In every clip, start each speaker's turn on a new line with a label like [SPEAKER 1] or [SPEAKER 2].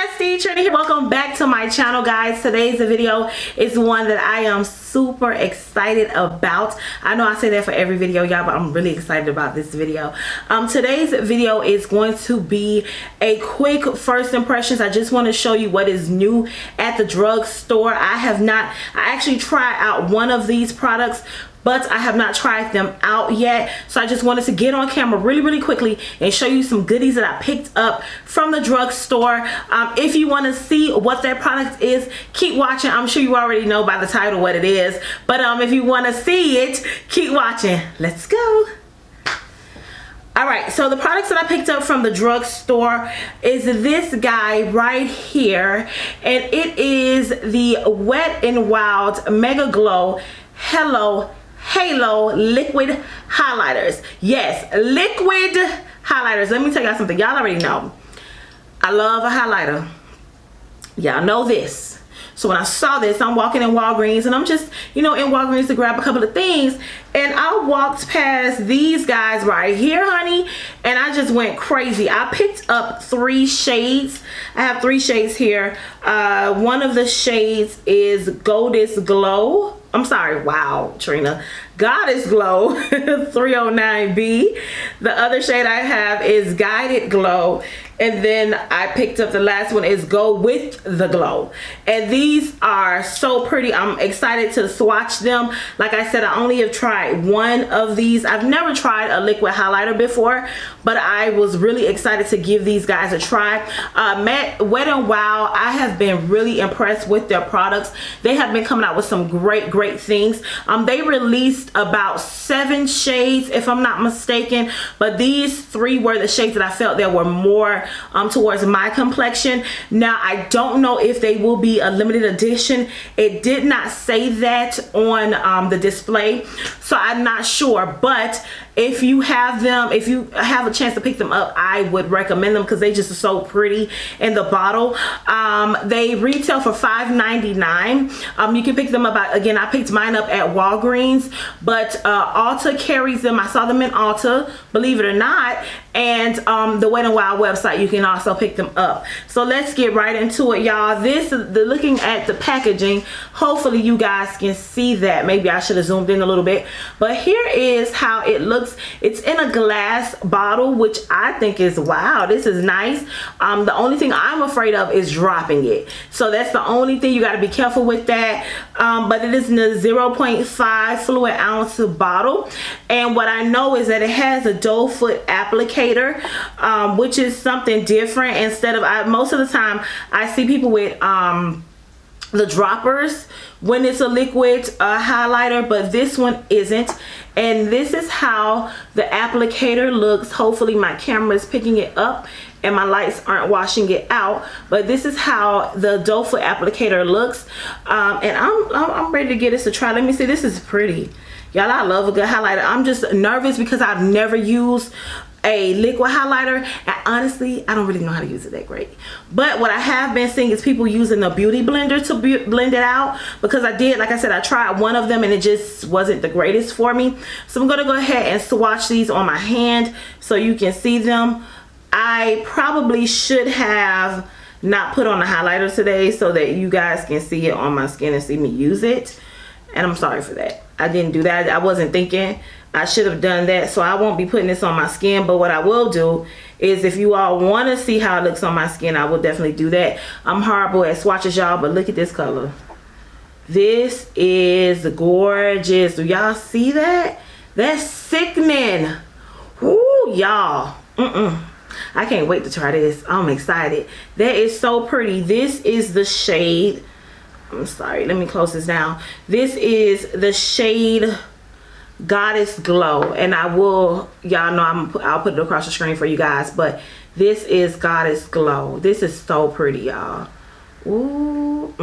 [SPEAKER 1] bestie, Trini here. Welcome back to my channel, guys. Today's video is one that I am super excited about. I know I say that for every video, y'all, but I'm really excited about this video. Today's video is going to be a quick first impressions. I just want to show you what is new at the drugstore. I actually tried out one of these products, but I have not tried them out yet. So I just wanted to get on camera really quickly and show you some goodies that I picked up from the drugstore. If you want to see what that product is, keep watching. I'm sure you already know by the title what it is, but if you want to see it, keep watching. Let's go. Alright, so the products that I picked up from the drugstore is this guy right here, and it is the Wet n Wild Mega Glow Halo liquid highlighters. Yes, liquid highlighters. Let me tell y'all something. Y'all already know I love a highlighter. Y'all know this. So when I saw this, I'm walking in Walgreens, and I'm just, in Walgreens to grab a couple of things, and I walked past these guys right here, honey, and I just went crazy. I picked up 3 shades. I have 3 shades here. One of the shades is Goddess Glow. I'm sorry, wow, Trina. Goddess Glow 309B. The other shade I have is Guided Glow. And then I picked up the last one is Go With The Glow. And these are so pretty. I'm excited to swatch them. Like I said, I only have tried one of these. I've never tried a liquid highlighter before, but I was really excited to give these guys a try. Wet n Wild, I have been really impressed with their products. They have been coming out with some great things. They released about 7 shades, if I'm not mistaken, but these 3 were the shades that I felt that were more towards my complexion. Now, I don't know if they will be a limited edition. It did not say that on the display, so I'm not sure, but if you have them, if you have a chance to pick them up, I would recommend them because they just are so pretty in the bottle. They retail for $5.99. You can pick them up. Again, I picked mine up at Walgreens, but Ulta carries them. I saw them in Ulta, believe it or not, and the Wet n Wild website, you can also pick them up. So let's get right into it, y'all. Looking at the packaging, hopefully you guys can see that. Maybe I should have zoomed in a little bit, but here is how it looks. It's in a glass bottle, which I think is, wow, this is nice. The only thing I'm afraid of is dropping it, so that's the only thing. You got to be careful with that. But it is in a 0.5 fluid ounce bottle, and what I know is that it has a doe foot applicator, which is something different. Instead of, most of the time I see people with the droppers when it's a liquid highlighter, but this one isn't. And this is how the applicator looks. Hopefully my camera is picking it up and my lights aren't washing it out, but this is how the doe foot applicator looks. And I'm ready to get this a try. Let me see. This is pretty, y'all. I love a good highlighter. I'm just nervous because I've never used a liquid highlighter, and honestly I don't really know how to use it that great. But what I have been seeing is people using a beauty blender to blend it out, because like I said, I tried one of them and it just wasn't the greatest for me. So I'm gonna go ahead and swatch these on my hand so you can see them. I probably should have not put on a highlighter today so that you guys can see it on my skin and see me use it, and I'm sorry for that. I didn't do that. I wasn't thinking. I should have done that, so I won't be putting this on my skin. But what I will do is, if you all want to see how it looks on my skin, I will definitely do that. I'm horrible at swatches, y'all, but look at this color. This is gorgeous. Do y'all see that? That's sickening. Woo, y'all. I can't wait to try this. I'm excited. That is so pretty. This is the shade. I'm sorry, let me close this down. This is the shade Goddess Glow, and I will, y'all know, I'll put it across the screen for you guys, but this is Goddess Glow. This is so pretty, y'all. Ooh,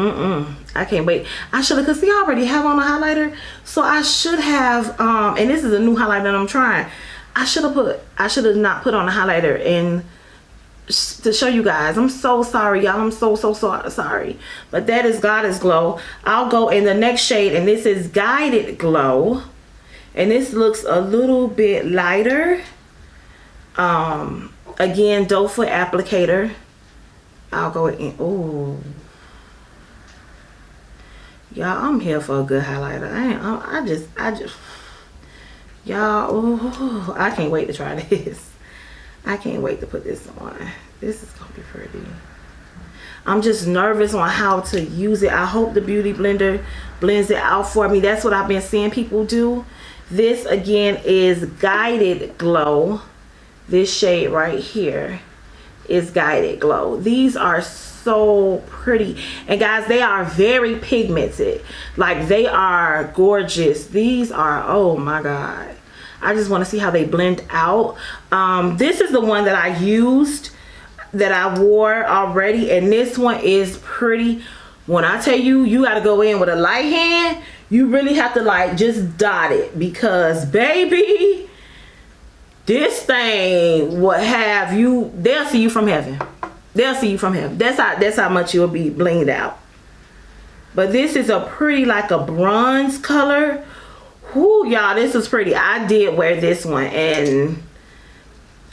[SPEAKER 1] I can't wait. I should have, because see, I already have on a highlighter, so I should have, and this is a new highlighter that I'm trying. I should have not put on a highlighter and to show you guys. I'm so sorry, y'all. I'm so sorry, but that is Goddess Glow. I'll go in the next shade, and this is Guided Glow. And this looks a little bit lighter. Again, doe foot applicator. I'll go in. Oh, y'all, I'm here for a good highlighter. I just, y'all, oh, I can't wait to try this. I can't wait to put this on. This is gonna be pretty. I'm just nervous on how to use it. I hope the Beauty Blender blends it out for me. That's what I've been seeing people do. This again is Guided Glow. This shade right here is Guided Glow. These are so pretty, and guys, they are very pigmented. Like, they are gorgeous. These are, oh my god, I just want to see how they blend out. This is the one that I used, that I wore already, and this one is pretty. When I tell you, you got to go in with a light hand, you really have to like just dot it, because baby, this thing will have you, they'll see you from heaven. They'll see you from heaven. That's how much you'll be blinged out. But this is a pretty, like a bronze color. Whoo, y'all, this is pretty. I did wear this one, and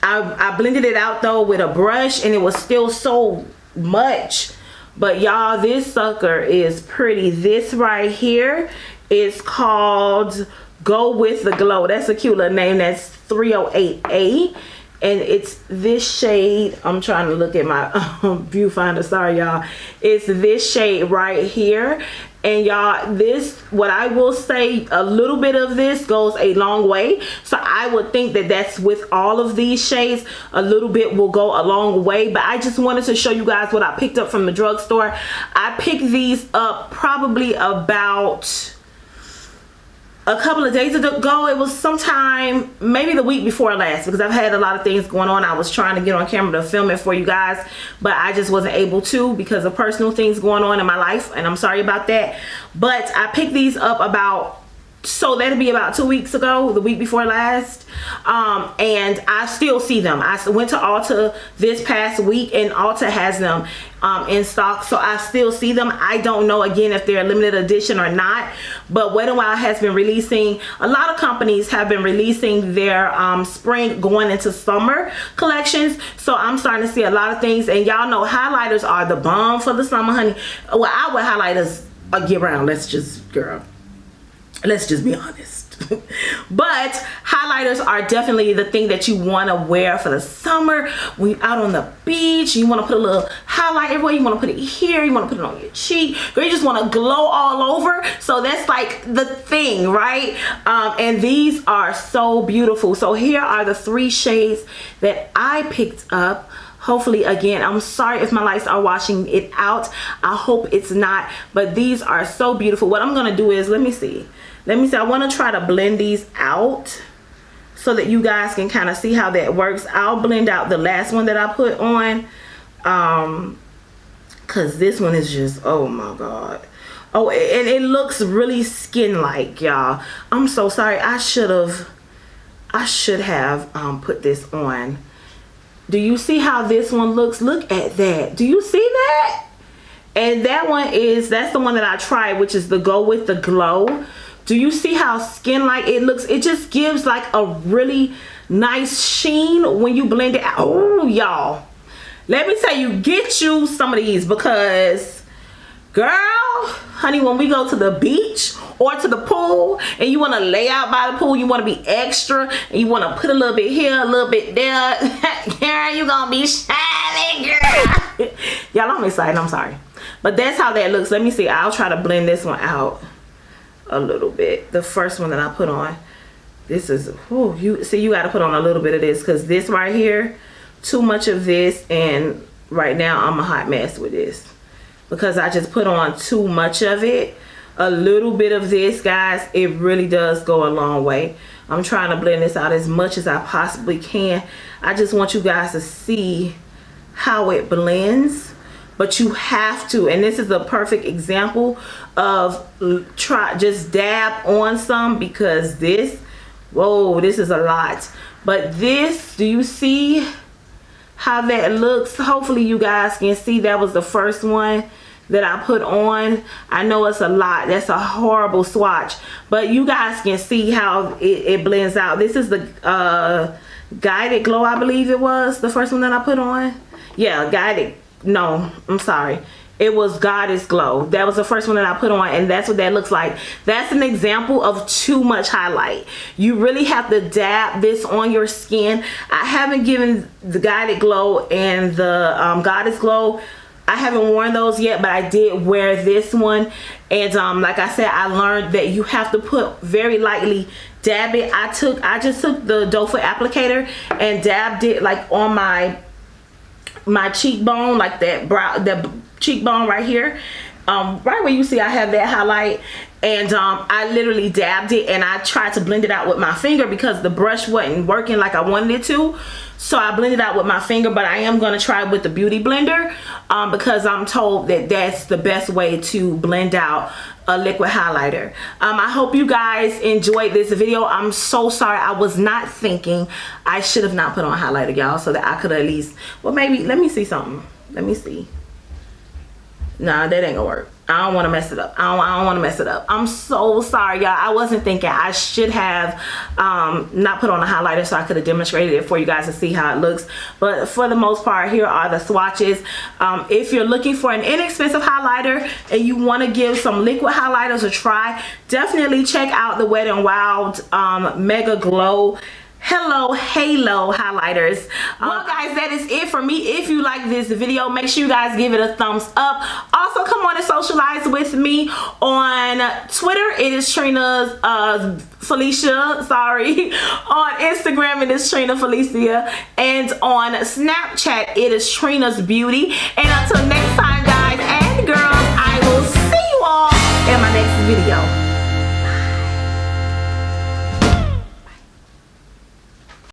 [SPEAKER 1] I blended it out though with a brush, and it was still so much. But y'all, this sucker is pretty. This right here is called Go With The Glow. That's a cute little name. That's 308A. And it's this shade. I'm trying to look at my viewfinder. Sorry, y'all. It's this shade right here. And y'all, this, what I will say, a little bit of this goes a long way. So I would think that that's with all of these shades. A little bit will go a long way. But I just wanted to show you guys what I picked up from the drugstore. I picked these up probably about a couple of days ago. It was sometime, maybe the week before last, because I've had a lot of things going on. I was trying to get on camera to film it for you guys, but I just wasn't able to because of personal things going on in my life, and I'm sorry about that. But I picked these up about, so that'll be about 2 weeks ago, the week before last. And I still see them. I went to Ulta this past week, and Ulta has them in stock, so I still see them. I don't know again if they're a limited edition or not, but Wet n Wild has been releasing, a lot of companies have been releasing their spring going into summer collections. So I'm starting to see a lot of things, and y'all know highlighters are the bomb for the summer, honey. Well, I wear highlighters year round. Let's just be honest. But highlighters are definitely the thing that you want to wear for the summer. When you're out on the beach, you want to put a little highlight everywhere. You want to put it here, you want to put it on your cheek, or you just want to glow all over. So that's like the thing, right? And these are so beautiful. So here are the 3 shades that I picked up. Hopefully, again, I'm sorry if my lights are washing it out. I hope it's not, but these are so beautiful. What I'm gonna do is, let me see, I want to try to blend these out so that you guys can kind of see how that works. I'll blend out the last one that I put on, because this one is just, oh my god. Oh, and it looks really skin-like, y'all. I'm so sorry. I should have put this on. Do you see how this one looks? Look at that. Do you see that? And that one is, that's the one that I tried, which is the Go With The Glow. Do you see how skin-like it looks? It just gives like a really nice sheen when you blend it out. Oh, y'all, let me tell you, get you some of these, because girl, honey, when we go to the beach or to the pool and you want to lay out by the pool, you want to be extra, and you want to put a little bit here, a little bit there, girl, you gonna be shining, girl. Y'all, I'm excited. I'm sorry, but that's how that looks. Let me see. I'll try to blend this one out a little bit. The first one that I put on, this is, oh, you see, you got to put on a little bit of this, because this right here, too much of this, and right now I'm a hot mess with this because I just put on too much of it. A little bit of this, guys, it really does go a long way. I'm trying to blend this out as much as I possibly can. I just want you guys to see how it blends. But you have to, and this is a perfect example of just dab on some, because this, whoa, this is a lot. But this, do you see how that looks? Hopefully you guys can see. That was the first one that I put on. I know it's a lot. That's a horrible swatch, but you guys can see how it blends out. This is the Guided Glow, I believe it was the first one that I put on. Yeah, Guided no, I'm sorry. It was Goddess Glow. That was the first one that I put on, and that's what that looks like. That's an example of too much highlight. You really have to dab this on your skin. I haven't given the Guided Glow and the Goddess Glow, I haven't worn those yet, but I did wear this one. And like I said, I learned that you have to put very lightly, dab it. I just took the doe foot applicator and dabbed it like on my cheekbone, like that cheekbone right here, right where you see I have that highlight. And I literally dabbed it, and I tried to blend it out with my finger because the brush wasn't working like I wanted it to. So I blended out with my finger, but I am going to try with the beauty blender because I'm told that that's the best way to blend out a liquid highlighter. I hope you guys enjoyed this video. I'm so sorry. I was not thinking. I should have not put on highlighter, y'all, so that I could at least, well, maybe, let me see something. Let me see. Nah, that ain't gonna work. I don't want to mess it up. I don't want to mess it up. I'm so sorry, y'all. I wasn't thinking. I should have not put on a highlighter so I could have demonstrated it for you guys to see how it looks. But for the most part, here are the swatches. If you're looking for an inexpensive highlighter and you want to give some liquid highlighters a try, definitely check out the Wet n Wild Mega Glow Hello Halo highlighters. Well guys, that is it for me. If you like this video, make sure you guys give it a thumbs up. Also, come on and socialize with me on Twitter. It is Trinas Felicia, sorry. On Instagram it is Trina Felicia, and on Snapchat it is Trina's Beauty. And until next time, guys and girls, I will see you all in my next video.